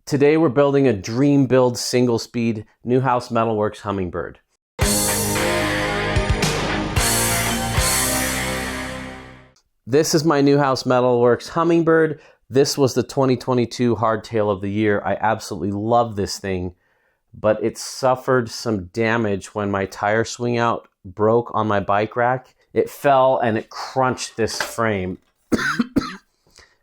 Today we're building a dream build single speed Neuhaus Metalworks Hummingbird. This is my Neuhaus Metalworks Hummingbird. This was the 2022 Hardtail of the year. I absolutely love this thing, but it suffered some damage when my tire swing out broke on my bike rack. It fell and it crunched this frame.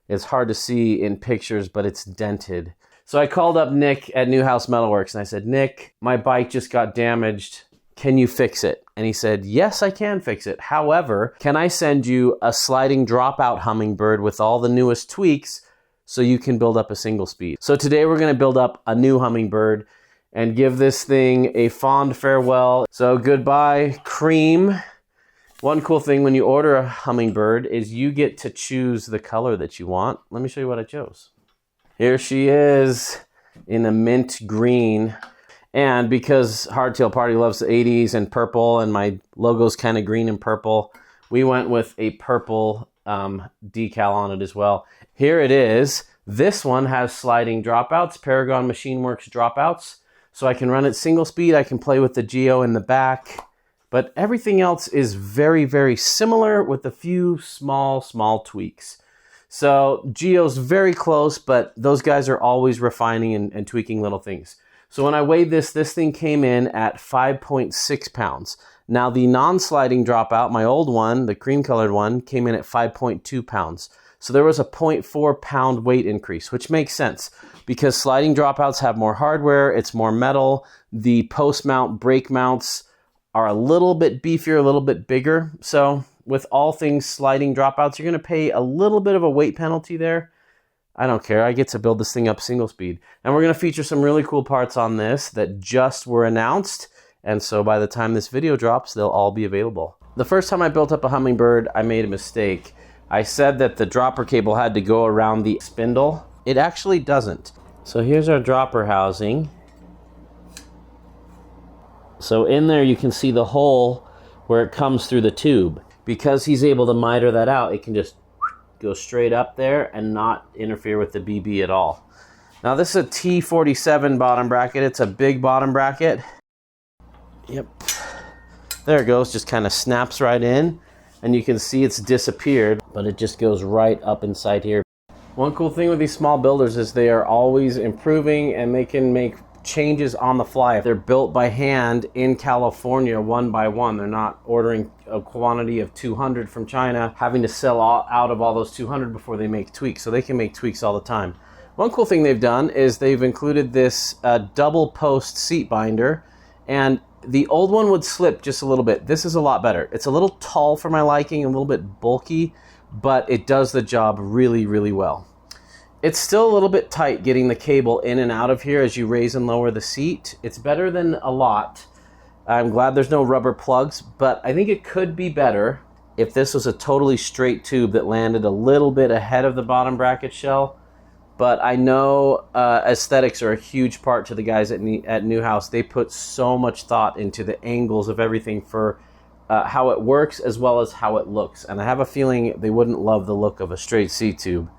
It's hard to see in pictures, but it's dented. So I called up Nick at Neuhaus Metalworks and I said, Nick, my bike just got damaged. Can you fix it? And he said, yes, I can fix it. However, can I send you a sliding dropout Hummingbird with all the newest tweaks so you can build up a single speed? So today we're going to build up a new Hummingbird and give this thing a fond farewell. So goodbye, cream. One cool thing when you order a Hummingbird is you get to choose the color that you want. Let me show you what I chose. Here she is in a mint green. And because Hardtail Party loves the 80s and purple, and my logo's kind of green and purple, we went with a purple decal on it as well. Here it is. This one has sliding dropouts, Paragon Machine Works dropouts. So I can run it single speed. I can play with the Geo in the back. But everything else is very, very similar with a few small tweaks. So Geo's very close, but those guys are always refining and tweaking little things. So when I weighed this thing came in at 5.6 pounds. Now the non-sliding dropout, my old one, the cream colored one, came in at 5.2 pounds. So there was a 0.4 pound weight increase, which makes sense because sliding dropouts have more hardware, it's more metal. The post mount brake mounts are a little bit beefier, a little bit bigger. So with all things sliding dropouts, you're going to pay a little bit of a weight penalty there. I don't care. I get to build this thing up single speed. And we're going to feature some really cool parts on this that just were announced. And so by the time this video drops, they'll all be available. The first time I built up a Hummingbird, I made a mistake. I said that the dropper cable had to go around the spindle. It actually doesn't. So here's our dropper housing. So in there you can see the hole where it comes through the tube. Because he's able to miter that out, it can just go straight up there and not interfere with the BB at all. Now this is a T47 bottom bracket. It's a big bottom bracket. Yep. There it goes. Just kind of snaps right in. And you can see it's disappeared, but it just goes right up inside here. One cool thing with these small builders is they are always improving and they can make changes on the fly. They're built by hand in California one by one. They're not ordering a quantity of 200 from China, having to sell out of all those 200 before they make tweaks. So they can make tweaks all the time. One cool thing they've done is they've included this double post seat binder, and the old one would slip just a little bit. This is a lot better. It's a little tall for my liking, a little bit bulky, but it does the job really, really well. It's still a little bit tight getting the cable in and out of here as you raise and lower the seat. It's better than a lot. I'm glad there's no rubber plugs, but I think it could be better if this was a totally straight tube that landed a little bit ahead of the bottom bracket shell. But I know aesthetics are a huge part to the guys at Neuhaus. They put so much thought into the angles of everything for how it works as well as how it looks. And I have a feeling they wouldn't love the look of a straight C-tube.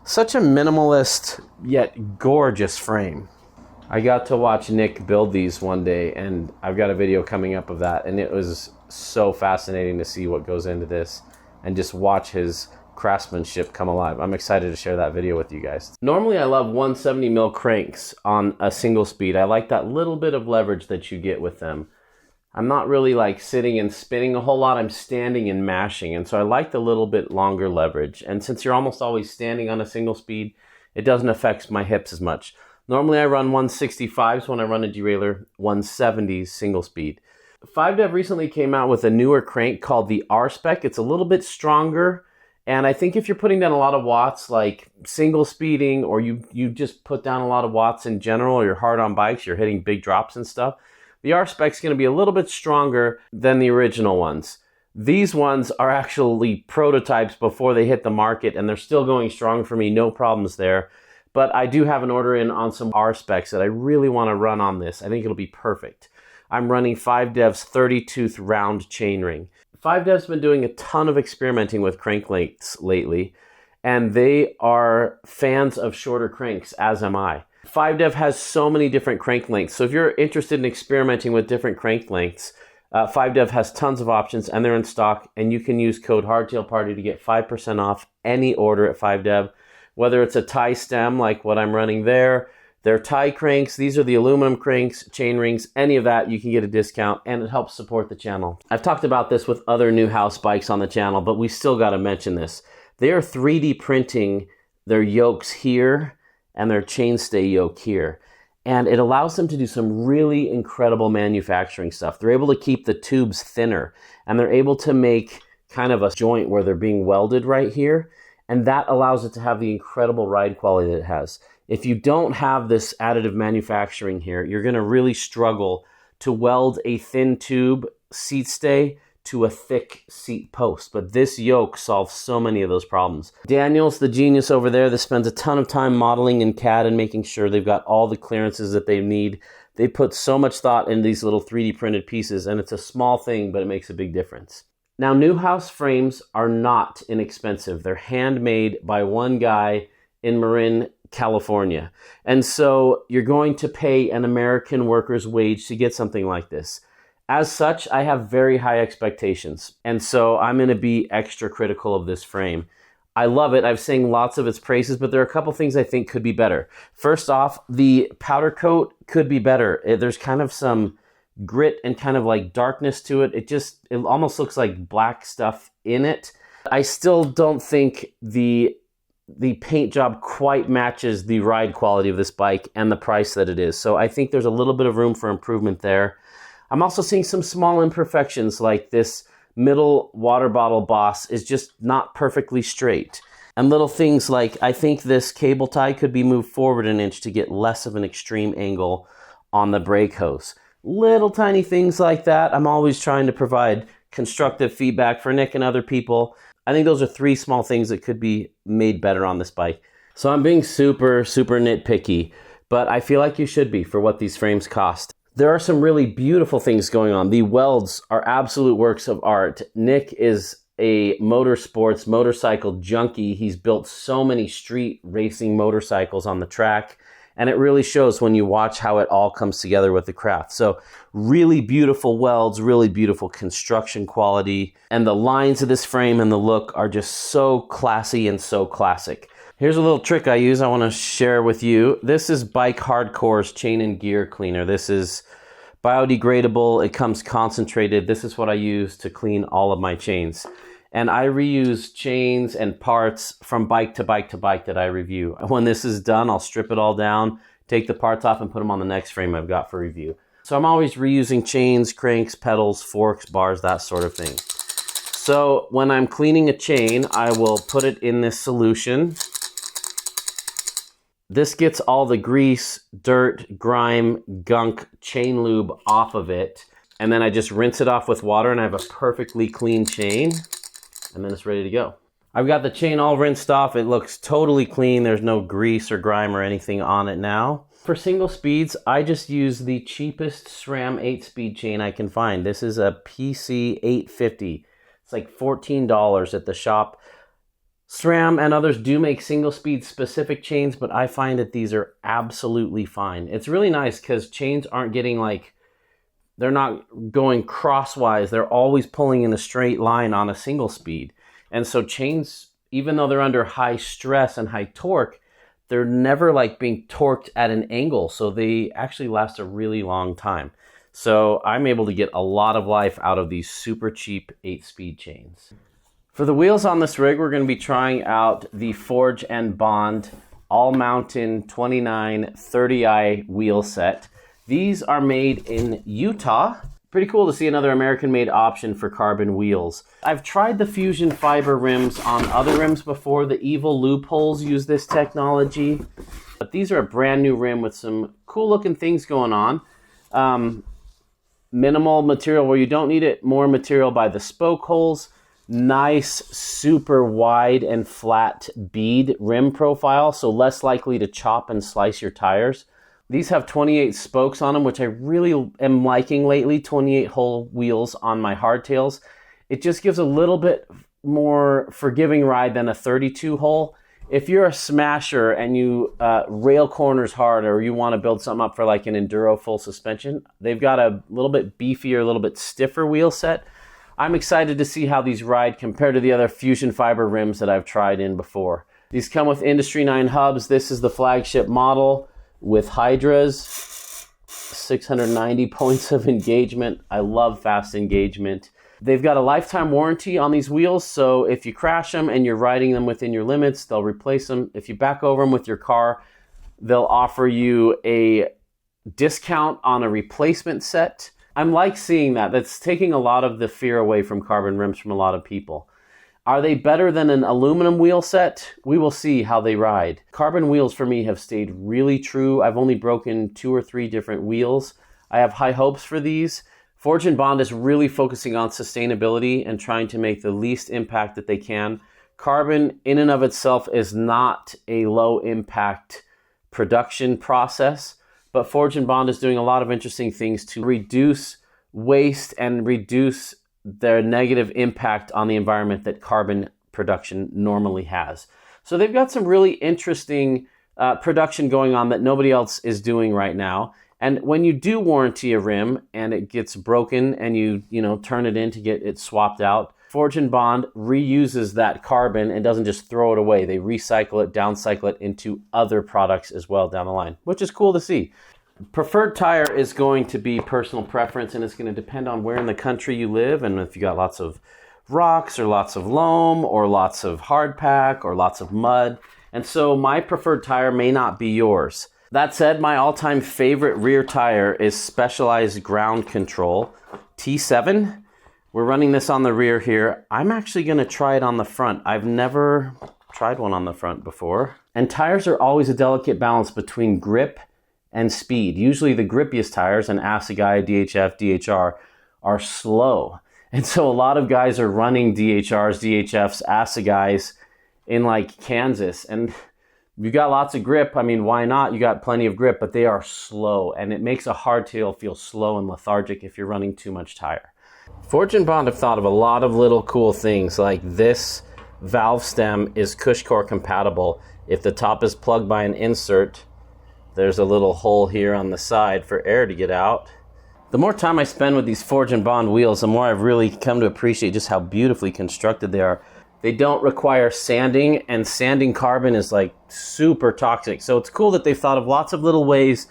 Such a minimalist yet gorgeous frame. I got to watch Nick build these one day, and I've got a video coming up of that, and it was so fascinating to see what goes into this and just watch his craftsmanship come alive. I'm excited to share that video with you guys. Normally I love 170 mil cranks on a single speed. I like that little bit of leverage that you get with them. I'm not really like sitting and spinning a whole lot. I'm standing and mashing. And so I like the little bit longer leverage. And since you're almost always standing on a single speed, it doesn't affect my hips as much. Normally I run 165s when I run a derailleur, 170s single speed. 5Dev recently came out with a newer crank called the R-Spec. It's a little bit stronger. And I think if you're putting down a lot of watts, like single speeding, or you just put down a lot of watts in general, or you're hard on bikes, you're hitting big drops and stuff, the R-Spec is going to be a little bit stronger than the original ones. These ones are actually prototypes before they hit the market, and they're still going strong for me, no problems there. But I do have an order in on some R-Specs that I really want to run on this. I think it'll be perfect. I'm running 5Dev's 30-tooth round chainring. 5Dev's been doing a ton of experimenting with crank lengths lately, and they are fans of shorter cranks, as am I. 5dev has so many different crank lengths. So if you're interested in experimenting with different crank lengths, 5dev has tons of options and they're in stock, and you can use code HardtailParty to get 5% off any order at 5dev, whether it's a tie stem like what I'm running there, their tie cranks, these are the aluminum cranks, chain rings, any of that, you can get a discount and it helps support the channel. I've talked about this with other Neuhaus bikes on the channel, but we still got to mention this. They are 3D printing their yokes here and their chainstay yoke here. And it allows them to do some really incredible manufacturing stuff. They're able to keep the tubes thinner, and they're able to make kind of a joint where they're being welded right here. And that allows it to have the incredible ride quality that it has. If you don't have this additive manufacturing here, you're gonna really struggle to weld a thin tube seat stay to a thick seat post. But this yoke solves so many of those problems. Daniel's the genius over there that spends a ton of time modeling in CAD and making sure they've got all the clearances that they need. They put so much thought in these little 3D printed pieces, and it's a small thing, but it makes a big difference. Now, Neuhaus frames are not inexpensive. They're handmade by one guy in Marin, California. And so you're going to pay an American worker's wage to get something like this. As such, I have very high expectations. And so I'm going to be extra critical of this frame. I love it. I've seen lots of its praises, but there are a couple things I think could be better. First off, the powder coat could be better. There's kind of some grit and kind of like darkness to it. It almost looks like black stuff in it. I still don't think the paint job quite matches the ride quality of this bike and the price that it is. So I think there's a little bit of room for improvement there. I'm also seeing some small imperfections, like this middle water bottle boss is just not perfectly straight. And little things like, I think this cable tie could be moved forward an inch to get less of an extreme angle on the brake hose. Little tiny things like that. I'm always trying to provide constructive feedback for Nick and other people. I think those are 3 small things that could be made better on this bike. So I'm being super, super nitpicky, but I feel like you should be for what these frames cost. There are some really beautiful things going on. The welds are absolute works of art. Nick is a motorcycle junkie. He's built so many street racing motorcycles on the track, and it really shows when you watch how it all comes together with the craft. So really beautiful welds, really beautiful construction quality, and the lines of this frame and the look are just so classy and so classic. Here's a little trick I use I want to share with you. This is Bike Hardcore's chain and gear cleaner. This is biodegradable. It comes concentrated. This is what I use to clean all of my chains. And I reuse chains and parts from bike to bike to bike that I review. When this is done, I'll strip it all down, take the parts off, and put them on the next frame I've got for review. So I'm always reusing chains, cranks, pedals, forks, bars, that sort of thing. So when I'm cleaning a chain, I will put it in this solution. This gets all the grease, dirt, grime, gunk, chain lube off of it. And then I just rinse it off with water and I have a perfectly clean chain. And then it's ready to go. I've got the chain all rinsed off. It looks totally clean. There's no grease or grime or anything on it now. For single speeds, I just use the cheapest SRAM 8-speed chain I can find. This is a PC 850. It's like $14 at the shop. SRAM and others do make single speed specific chains, but I find that these are absolutely fine. It's really nice because chains aren't getting they're not going crosswise. They're always pulling in a straight line on a single speed. And so chains, even though they're under high stress and high torque, they're never being torqued at an angle. So they actually last a really long time. So I'm able to get a lot of life out of these super cheap 8-speed chains. For the wheels on this rig, we're going to be trying out the Forge and Bond All Mountain 29 30i wheel set. These are made in Utah. Pretty cool to see another American-made option for carbon wheels. I've tried the Fusion fiber rims on other rims before. The Evil loopholes use this technology. But these are a brand new rim with some cool-looking things going on. Minimal material where you don't need it. More material by the spoke holes. Nice, super wide and flat bead rim profile, so less likely to chop and slice your tires. These have 28 spokes on them, which I really am liking lately, 28-hole wheels on my hardtails. It just gives a little bit more forgiving ride than a 32-hole, if you're a smasher and you rail corners hard, or you want to build something up for like an enduro full suspension, they've got a little bit beefier, a little bit stiffer wheel set. I'm excited to see how these ride compared to the other fusion fiber rims that I've tried in before. These come with Industry 9 hubs. This is the flagship model with Hydras, 690 points of engagement. I love fast engagement. They've got a lifetime warranty on these wheels, so if you crash them and you're riding them within your limits, they'll replace them. If you back over them with your car, they'll offer you a discount on a replacement set. I'm like seeing that. That's taking a lot of the fear away from carbon rims from a lot of people. Are they better than an aluminum wheel set? We will see how they ride. Carbon wheels for me have stayed really true. I've only broken 2 or 3 different wheels. I have high hopes for these. Forge and Bond is really focusing on sustainability and trying to make the least impact that they can. Carbon in and of itself is not a low impact production process, but Forge and Bond is doing a lot of interesting things to reduce waste and reduce their negative impact on the environment that carbon production normally has. So they've got some really interesting production going on that nobody else is doing right now. And when you do warranty a rim and it gets broken and you turn it in to get it swapped out, Forge and Bond reuses that carbon and doesn't just throw it away. They recycle it, downcycle it into other products as well down the line, which is cool to see. Preferred tire is going to be personal preference, and it's going to depend on where in the country you live and if you got lots of rocks or lots of loam or lots of hardpack or lots of mud. And so my preferred tire may not be yours. That said, my all-time favorite rear tire is Specialized Ground Control T7. We're running this on the rear here. I'm actually going to try it on the front. I've never tried one on the front before. And tires are always a delicate balance between grip and speed. Usually the grippiest tires, an Assegai, DHF, DHR, are slow. And so a lot of guys are running DHRs, DHFs, Assegais in like Kansas. And you got lots of grip. I mean, why not? You got plenty of grip, but they are slow. And it makes a hardtail feel slow and lethargic if you're running too much tire. Forge and Bond have thought of a lot of little cool things, like this valve stem is Cushcore compatible. If the top is plugged by an insert, there's a little hole here on the side for air to get out. The more time I spend with these Forge and Bond wheels, the more I've really come to appreciate just how beautifully constructed they are. They don't require sanding, and sanding carbon is like super toxic. So it's cool that they've thought of lots of little ways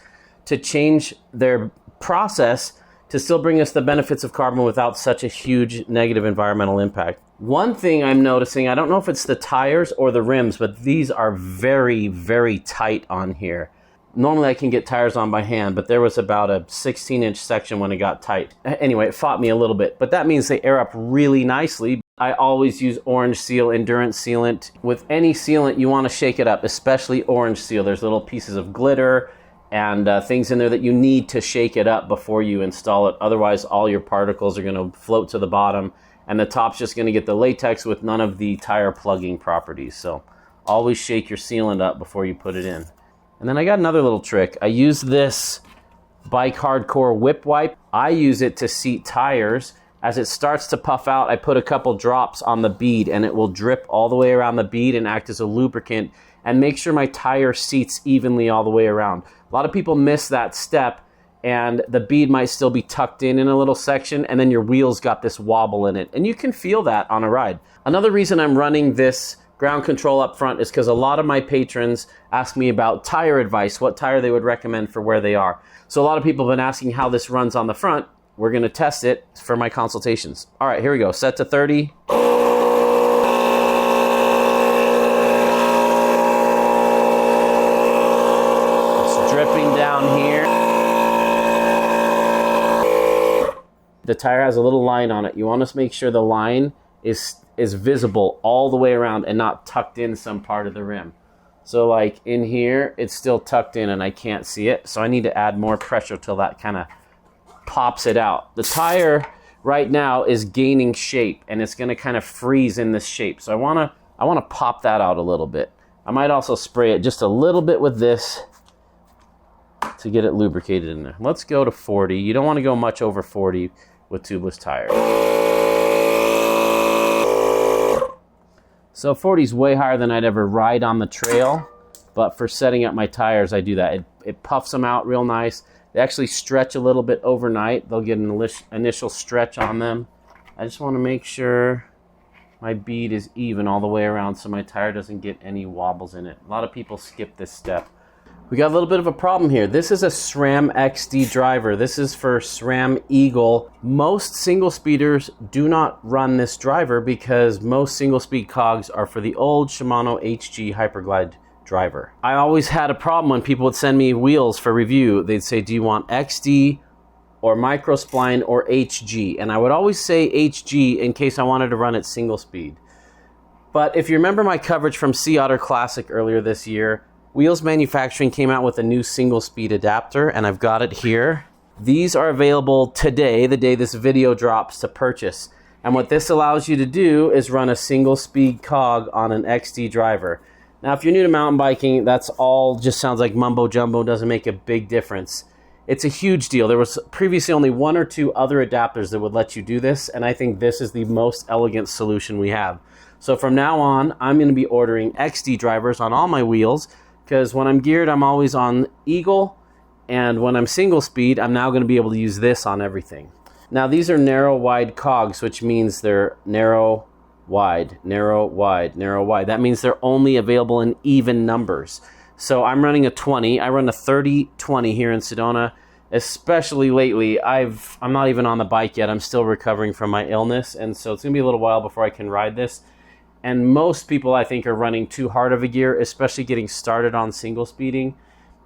to change their process to still bring us the benefits of carbon without such a huge negative environmental impact. One thing I'm noticing, I don't know if it's the tires or the rims, but these are very, very tight on here. Normally I can get tires on by hand, but there was about a 16-inch section when it got tight. Anyway, it fought me a little bit, but that means they air up really nicely. I always use Orange Seal Endurance Sealant. With any sealant, you want to shake it up, especially Orange Seal. There's little pieces of glitter and things in there that you need to shake it up before you install it. Otherwise, all your particles are going to float to the bottom, and the top's just going to get the latex with none of the tire plugging properties. So always shake your sealant up before you put it in. And then I got another little trick. I use this Bike Hardcore Whip Wipe. I use it to seat tires. As it starts to puff out, I put a couple drops on the bead, and it will drip all the way around the bead and act as a lubricant and make sure my tire seats evenly all the way around. A lot of people miss that step, and the bead might still be tucked in a little section, and then your wheels got this wobble in it. And you can feel that on a ride. Another reason I'm running this ground control up front is because a lot of my patrons ask me about tire advice, what tire they would recommend for where they are. So a lot of people have been asking how this runs on the front. We're going to test it for my consultations. All right, here we go. Set to 30. It's dripping down here. The tire has a little line on it. You want to make sure the line is visible all the way around and not tucked in some part of the rim. So like in here, it's still tucked in and I can't see it. So I need to add more pressure till that kind of pops it out. The tire right now is gaining shape and it's going to kind of freeze in this shape. So I want to pop that out a little bit. I might also spray it just a little bit with this to get it lubricated in there. Let's go to 40. You don't want to go much over 40 with tubeless tires. So 40 is way higher than I'd ever ride on the trail, but for setting up my tires, I do that. It puffs them out real nice. They actually stretch a little bit overnight. They'll get an initial stretch on them. I just want to make sure my bead is even all the way around so my tire doesn't get any wobbles in it. A lot of people skip this step. We got a little bit of a problem here. This is a SRAM XD driver. This is for SRAM Eagle. Most single speeders do not run this driver because most single speed cogs are for the old Shimano HG Hyperglide driver. I always had a problem when people would send me wheels for review. They'd say, do you want XD or microspline or HG? And I would always say HG in case I wanted to run it single speed. But if you remember my coverage from Sea Otter Classic earlier this year, Wheels Manufacturing came out with a new single speed adapter, and I've got it here. These are available today, the day this video drops, to purchase. And what this allows you to do is run a single speed cog on an XD driver. Now, if you're new to mountain biking, that's all just sounds like mumbo jumbo, doesn't make a big difference. It's a huge deal. There was previously only 1 or 2 other adapters that would let you do this, and I think this is the most elegant solution we have. So from now on, I'm going to be ordering XD drivers on all my wheels, because when I'm geared, I'm always on Eagle, and when I'm single speed, I'm now going to be able to use this on everything. Now, these are narrow wide cogs, which means they're narrow, wide, narrow, wide, narrow, wide. That means they're only available in even numbers. So I'm running a 20. I run a 30-20 here in Sedona. Especially lately, I'm not even on the bike yet. I'm still recovering from my illness, and so it's going to be a little while before I can ride this. And most people, I think, are running too hard of a gear, especially getting started on single speeding.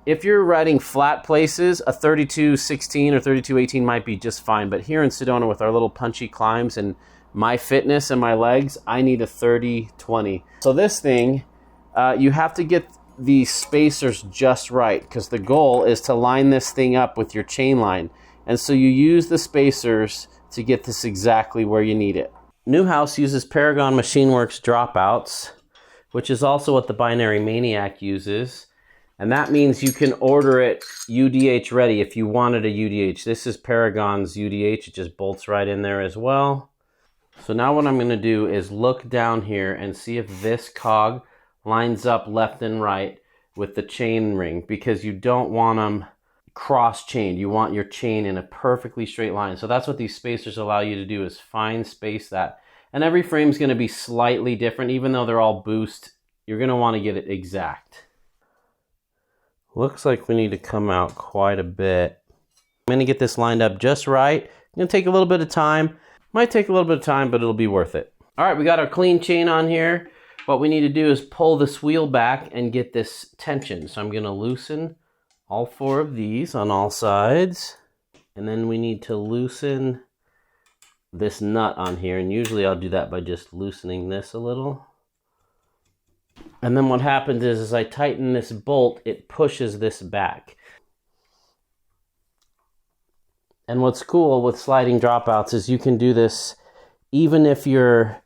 If you're riding flat places, a 32-16 or 32-18 might be just fine. But here in Sedona with our little punchy climbs and my fitness and my legs, I need a 30-20. So this thing, you have to get the spacers just right, because the goal is to line this thing up with your chain line. And so you use the spacers to get this exactly where you need it. Neuhaus uses Paragon Machine Works dropouts, which is also what the Binary Maniac uses. And that means you can order it UDH ready if you wanted a UDH. This is Paragon's UDH. It just bolts right in there as well. So now what I'm going to do is look down here and see if this cog lines up left and right with the chain ring, because you don't want them cross-chained. You want your chain in a perfectly straight line. So that's what these spacers allow you to do, is fine space that. And every frame is going to be slightly different. Even though they're all boost, you're going to want to get it exact. Looks like we need to come out quite a bit. I'm going to get this lined up just right. It's going to take a little bit of time. Might take a little bit of time, but it'll be worth it. All right, we got our clean chain on here. What we need to do is pull this wheel back and get this tension. So I'm going to loosen all 4 of these on all sides. And then we need to loosen this nut on here. And usually I'll do that by just loosening this a little. And then what happens is, as I tighten this bolt, it pushes this back. And what's cool with sliding dropouts is you can do this even if you're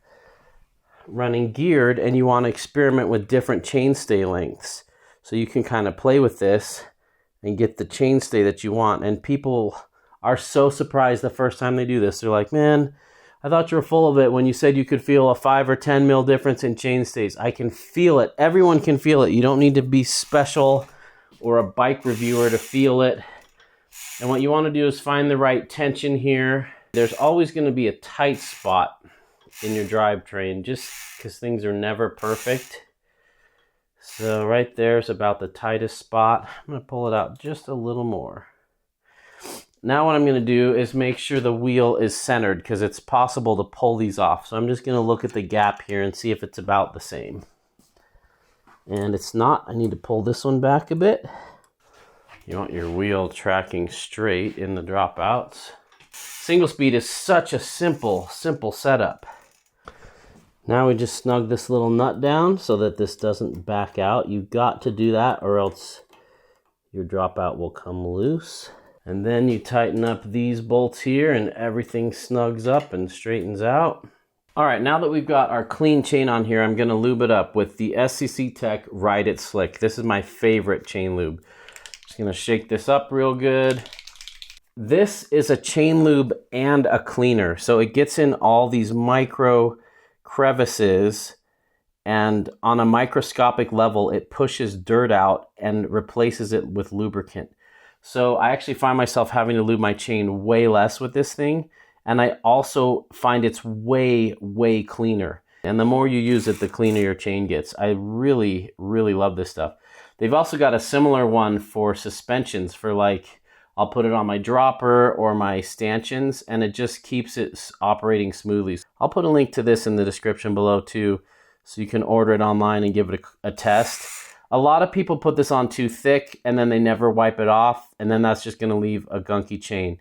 running geared and you want to experiment with different chainstay lengths. So you can kind of play with this and get the chainstay that you want. And people are so surprised the first time they do this. They're like, man, I thought you were full of it when you said you could feel a 5 or 10 mil difference in chainstays. I can feel it. Everyone can feel it. You don't need to be special or a bike reviewer to feel it. And what you want to do is find the right tension here. There's always going to be a tight spot in your drivetrain, just because things are never perfect. So right there is about the tightest spot. I'm going to pull it out just a little more. Now what I'm going to do is make sure the wheel is centered, because it's possible to pull these off. So I'm just going to look at the gap here and see if it's about the same. And it's not. I need to pull this one back a bit. You want your wheel tracking straight in the dropouts. Single speed is such a simple setup. Now we just snug this little nut down so that this doesn't back out. You've got to do that or else your dropout will come loose. And then you tighten up these bolts here and everything snugs up and straightens out. All right, now that we've got our clean chain on here, I'm going to lube it up with the SCC Tech Ride It Slick. This is my favorite chain lube. Just going to shake this up real good. This is a chain lube and a cleaner, so it gets in all these micro crevices and on a microscopic level, it pushes dirt out and replaces it with lubricant. So I actually find myself having to lube my chain way less with this thing. And I also find it's way, way cleaner. And the more you use it, the cleaner your chain gets. I really, really love this stuff. They've also got a similar one for suspensions for like, I'll put it on my dropper or my stanchions, and it just keeps it operating smoothly. I'll put a link to this in the description below too, so you can order it online and give it a test. A lot of people put this on too thick and then they never wipe it off, and then that's just gonna leave a gunky chain.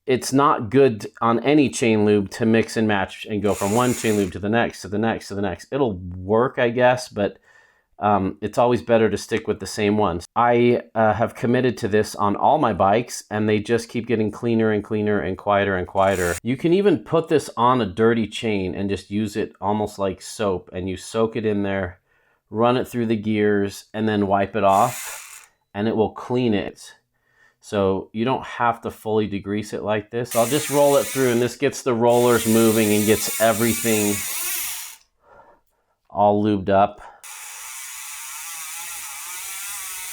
It's not good on any chain lube to mix and match and go from one chain lube to the next, to the next, to the next. It'll work, I guess, but it's always better to stick with the same ones. I have committed to this on all my bikes, and they just keep getting cleaner and cleaner and quieter and quieter. You can even put this on a dirty chain and just use it almost like soap, and you soak it in there, run it through the gears, and then wipe it off, and it will clean it. So you don't have to fully degrease it like this. I'll just roll it through, and this gets the rollers moving and gets everything all lubed up.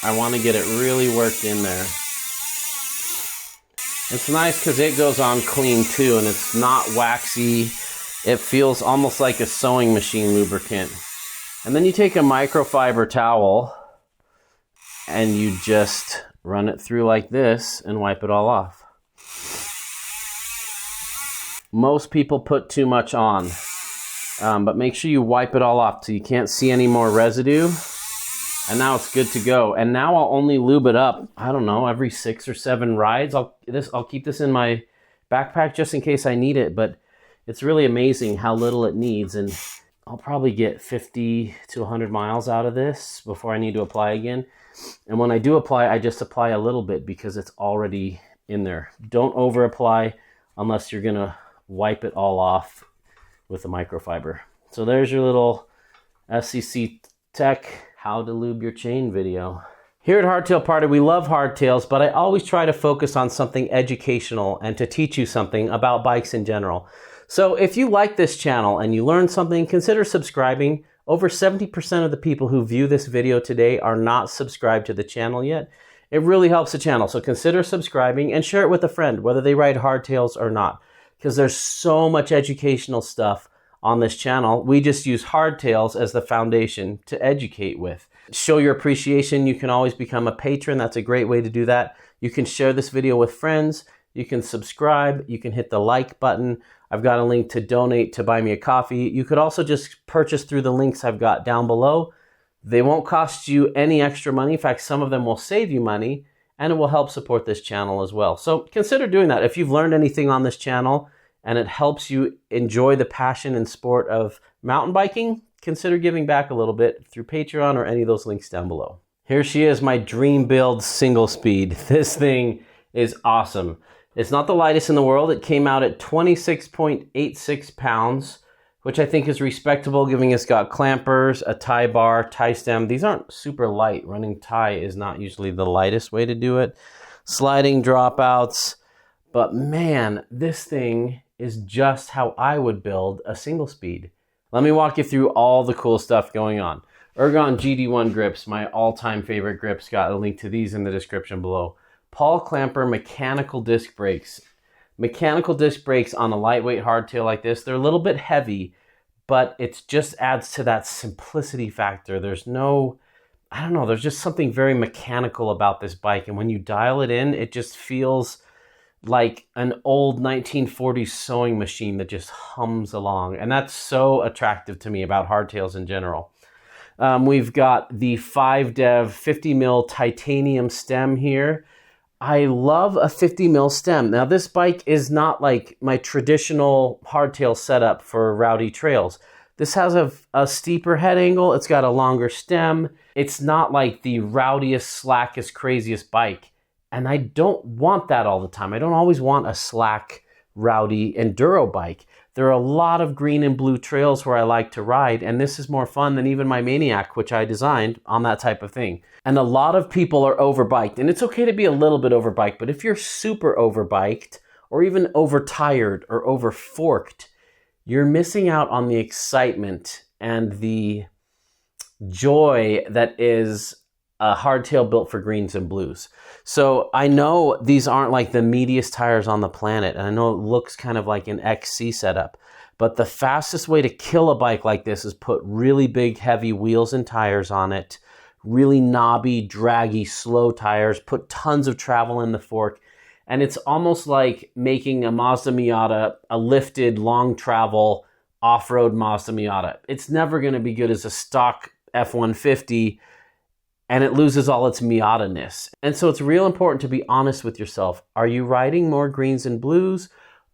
I want to get it really worked in there. It's nice because it goes on clean too, and it's not waxy. It feels almost like a sewing machine lubricant. And then you take a microfiber towel and you just run it through like this and wipe it all off. Most people put too much on, but make sure you wipe it all off so you can't see any more residue. And now it's good to go. And now I'll only lube it up, I don't know, every 6 or 7 rides. I'll keep this in my backpack just in case I need it, but it's really amazing how little it needs. And I'll probably get 50 to 100 miles out of this before I need to apply again. And when I do apply, I just apply a little bit because it's already in there. Don't over apply unless you're gonna wipe it all off with a microfiber. So there's your little SCC Tech how to lube your chain video. Here at Hardtail Party, we love hardtails, but I always try to focus on something educational and to teach you something about bikes in general. So if you like this channel and you learned something, consider subscribing. Over 70% of the people who view this video today are not subscribed to the channel yet. It really helps the channel, so consider subscribing and share it with a friend, whether they ride hardtails or not, because there's so much educational stuff on this channel. We just use hardtails as the foundation to educate with. Show your appreciation. You can always become a patron. That's a great way to do that. You can share this video with friends. You can subscribe. You can hit the like button. I've got a link to donate to buy me a coffee. You could also just purchase through the links I've got down below. They won't cost you any extra money. In fact, some of them will save you money, and it will help support this channel as well. So consider doing that. If you've learned anything on this channel and it helps you enjoy the passion and sport of mountain biking, consider giving back a little bit through Patreon or any of those links down below. Here she is, my dream build Singlespeed. This thing is awesome. It's not the lightest in the world. It came out at 26.86 pounds, which I think is respectable, given it's got clampers, a tie bar, tie stem. These aren't super light. Running tie is not usually the lightest way to do it. Sliding dropouts. But man, this thing is just how I would build a Singlespeed. Let me walk you through all the cool stuff going on. Ergon GD1 grips, my all-time favorite grips. Got a link to these in the description below. Paul Clamper mechanical disc brakes. Mechanical disc brakes on a lightweight hardtail like this, they're a little bit heavy, but it just adds to that simplicity factor. There's no, I don't know, there's just something very mechanical about this bike. And when you dial it in, it just feels like an old 1940s sewing machine that just hums along. And that's so attractive to me about hardtails in general. We've got the 5dev 50 mil titanium stem here. I love a 50 mil stem. Now this bike is not like my traditional hardtail setup for rowdy trails. This has a steeper head angle. It's got a longer stem. It's not like the rowdiest, slackest, craziest bike. And I don't want that all the time. I don't always want a slack, rowdy enduro bike. There are a lot of green and blue trails where I like to ride, and this is more fun than even my Maniac, which I designed on that type of thing. And a lot of people are overbiked, and it's okay to be a little bit overbiked, but if you're super overbiked or even overtired or overforked, you're missing out on the excitement and the joy that is a hardtail built for greens and blues. So I know these aren't like the meatiest tires on the planet, and I know it looks kind of like an XC setup, but the fastest way to kill a bike like this is put really big, heavy wheels and tires on it, really knobby, draggy, slow tires, put tons of travel in the fork, and it's almost like making a Mazda Miata a lifted, long travel, off-road Mazda Miata. It's never going to be good as a stock F-150, and it loses all its Miata-ness. And so it's real important to be honest with yourself. Are you riding more greens and blues,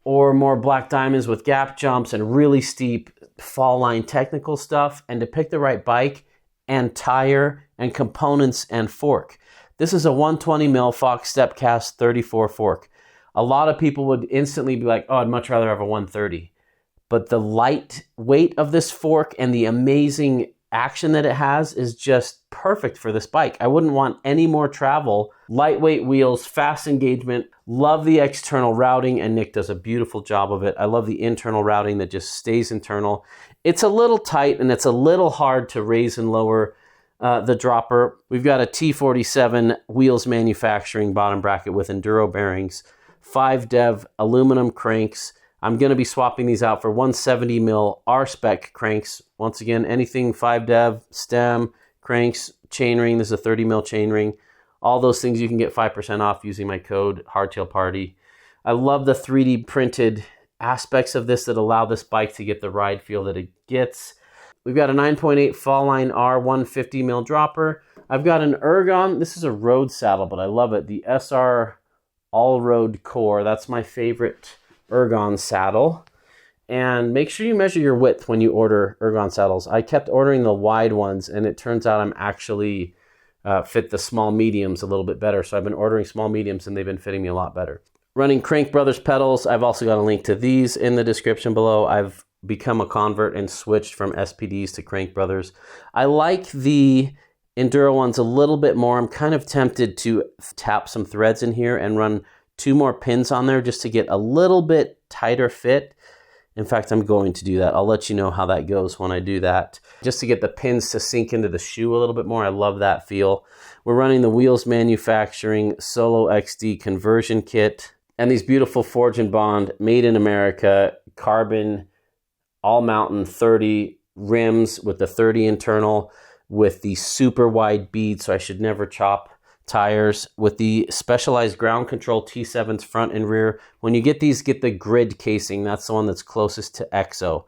or more black diamonds with gap jumps and really steep fall line technical stuff? And to pick the right bike and tire and components and fork. This is a 120 mil Fox Stepcast 34 fork. A lot of people would instantly be like, oh, I'd much rather have a 130. But the light weight of this fork and the amazing action that it has is just perfect for this bike. I wouldn't want any more travel. Lightweight wheels, fast engagement. Love the external routing, and Nick does a beautiful job of it. I love the internal routing that just stays internal. It's a little tight and it's a little hard to raise and lower the dropper. We've got a T47 wheels manufacturing bottom bracket with enduro bearings, 5 dev aluminum cranks. I'm going to be swapping these out for 170 mil R-spec cranks. Once again, anything 5 dev, stem, cranks, chainring. This is a 30 mil chainring. All those things you can get 5% off using my code HardtailParty. I love the 3D printed aspects of this that allow this bike to get the ride feel that it gets. We've got a 9.8 Fall Line R 150 mil dropper. I've got an Ergon. This is a road saddle, but I love it. The SR All-Road Core. That's my favorite Ergon saddle. And make sure you measure your width when you order Ergon saddles. I kept ordering the wide ones, and it turns out I'm actually fit the small mediums a little bit better. So I've been ordering small mediums, and they've been fitting me a lot better. Running Crank Brothers pedals. I've also got a link to these in the description below. I've become a convert and switched from SPDs to Crank Brothers. I like the Enduro ones a little bit more. I'm kind of tempted to tap some threads in here and run 2 more pins on there just to get a little bit tighter fit. In fact, I'm going to do that. I'll let you know how that goes when I do that. Just to get the pins to sink into the shoe a little bit more. I love that feel. We're running the Wheels Manufacturing Solo XD conversion kit. And these beautiful Forge and Bond, made in America, carbon, all mountain 30 rims with the 30 internal, with the super wide bead, so I should never chop tires, with the specialized ground control T7s front and rear. When you get these, get the grid casing. That's the one that's closest to EXO.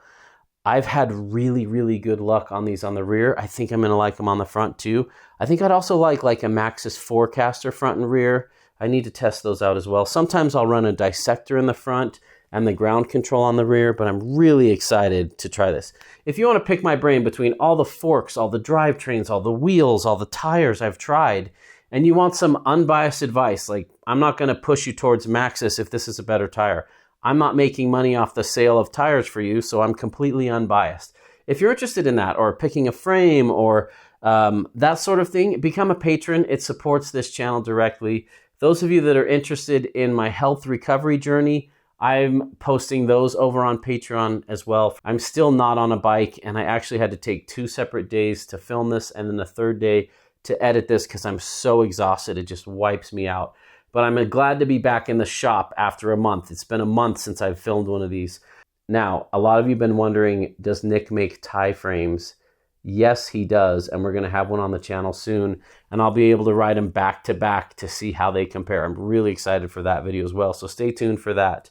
I've had really, really good luck on these on the rear. I think I'm going to like them on the front too. I think I'd also like a Maxxis Forecaster front and rear. I need to test those out as well. Sometimes I'll run a dissector in the front and the ground control on the rear, but I'm really excited to try this. If you want to pick my brain between all the forks, all the drivetrains, all the wheels, all the tires I've tried, and you want some unbiased advice, like I'm not going to push you towards Maxxis if this is a better tire. I'm not making money off the sale of tires for you, so I'm completely unbiased. If you're interested in that, or picking a frame, or that sort of thing, become a patron. It supports this channel directly. Those of you that are interested in my health recovery journey, I'm posting those over on Patreon as well. I'm still not on a bike, and I actually had to take 2 separate days to film this and then a 3rd day to edit this because I'm so exhausted. It just wipes me out. But I'm glad to be back in the shop after a month. It's been a month since I've filmed one of these. Now, a lot of you have been wondering, does Nick make tie frames? Yes, he does, and we're going to have one on the channel soon, and I'll be able to ride them back to back to see how they compare. I'm really excited for that video as well, so stay tuned for that.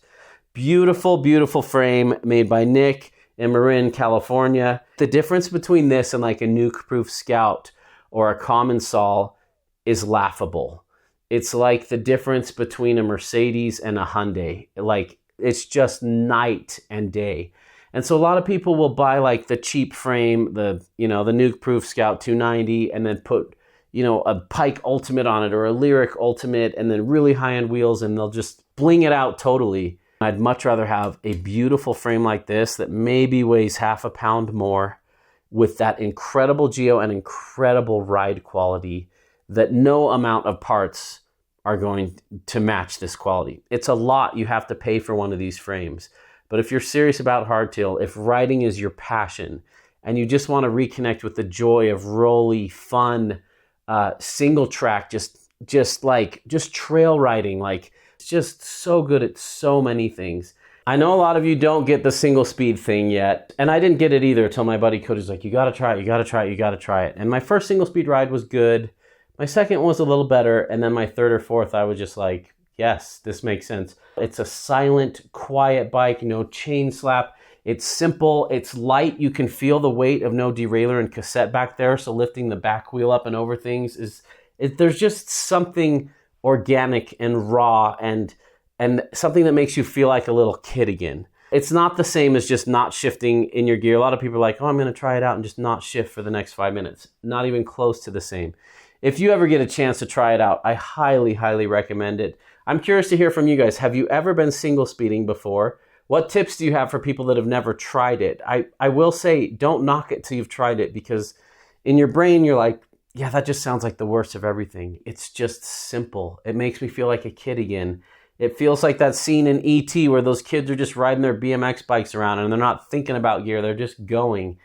Beautiful, beautiful frame made by Nick in Marin, California. The difference between this and like a nuke-proof Scout or a common Sol is laughable. It's like the difference between a Mercedes and a Hyundai. Like, it's just night and day. And so a lot of people will buy like the cheap frame, the nuke-proof Scout 290, and then put, a Pike Ultimate on it or a Lyric Ultimate, and then really high-end wheels, and they'll just bling it out totally. I'd much rather have a beautiful frame like this that maybe weighs half a pound more, with that incredible geo and incredible ride quality that no amount of parts are going to match this quality. It's a lot you have to pay for one of these frames. But if you're serious about hardtail, if riding is your passion, and you just want to reconnect with the joy of rolly, fun, single track, just trail riding. Like, it's just so good at so many things. I know a lot of you don't get the single speed thing yet, and I didn't get it either until my buddy Cody's like, you gotta try it, you gotta try it, you gotta try it. And my first single speed ride was good. My second was a little better, and then my third or fourth, I was just like, yes, this makes sense. It's a silent, quiet bike, no chain slap. It's simple, it's light. You can feel the weight of no derailleur and cassette back there, so lifting the back wheel up and over things there's just something organic and raw and something that makes you feel like a little kid again. It's not the same as just not shifting in your gear. A lot of people are like, oh, I'm going to try it out and just not shift for the next 5 minutes. Not even close to the same. If you ever get a chance to try it out, I highly, highly recommend it. I'm curious to hear from you guys. Have you ever been single speeding before? What tips do you have for people that have never tried it? I will say, don't knock it till you've tried it, because in your brain, you're like, yeah, that just sounds like the worst of everything. It's just simple. It makes me feel like a kid again. It feels like that scene in E.T. where those kids are just riding their BMX bikes around and they're not thinking about gear. They're just going.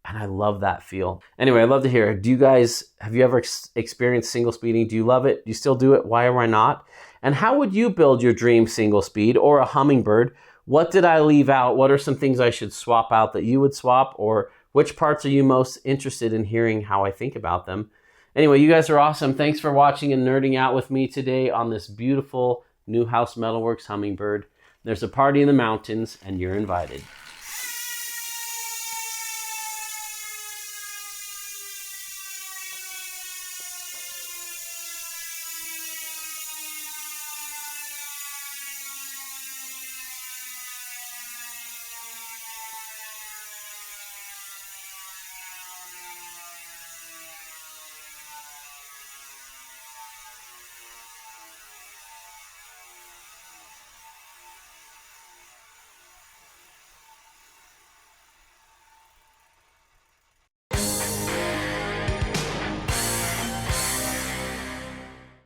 And I love that feel. Anyway, I'd love to hear, have you ever experienced single speeding? Do you love it? Do you still do it? Why or why not? And how would you build your dream single speed or a Hummingbird? What did I leave out? What are some things I should swap out that you would swap? Or which parts are you most interested in hearing how I think about them? Anyway, you guys are awesome. Thanks for watching and nerding out with me today on this beautiful Neuhaus Metalworks Hummingbird. There's a party in the mountains, and you're invited.